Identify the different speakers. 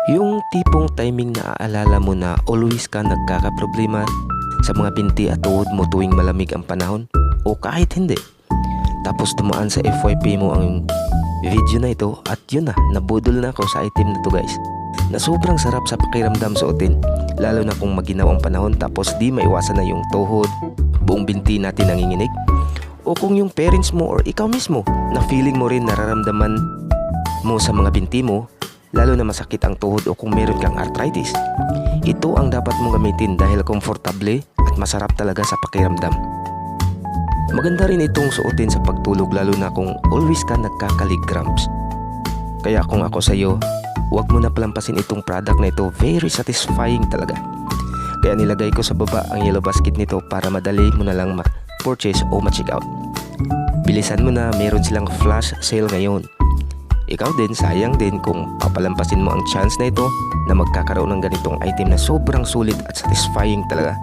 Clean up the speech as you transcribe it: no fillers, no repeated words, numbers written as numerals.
Speaker 1: Yung tipong timing na aalala mo na always ka nagkakaproblema sa mga binti at tuhod mo tuwing malamig ang panahon o kahit hindi. Tapos dumaan sa FYP mo ang video na ito at yun na, nabudol na ako sa item na to guys. Na sobrang sarap sa pakiramdam suotin, lalo na kung maginaw ang panahon tapos di maiwasan na yung tuhod, buong binti natin nanginginig. O kung yung parents mo or ikaw mismo na feeling mo rin nararamdaman mo sa mga binti mo, lalo na masakit ang tuhod o kung meron kang arthritis. Ito ang dapat mong gamitin dahil komportable at masarap talaga sa pakiramdam. Maganda rin itong suotin sa pagtulog lalo na kung always ka nagkakalig cramps. Kaya kung ako sa iyo, huwag mo na palampasin itong product na ito, very satisfying talaga. Kaya nilagay ko sa baba ang yellow basket nito para madali mo na lang ma-purchase o ma-check out. Bilisan mo na, meron silang flash sale ngayon. Ikaw din, sayang din kung papalampasin mo ang chance na ito na magkakaroon ng ganitong item na sobrang sulit at satisfying talaga.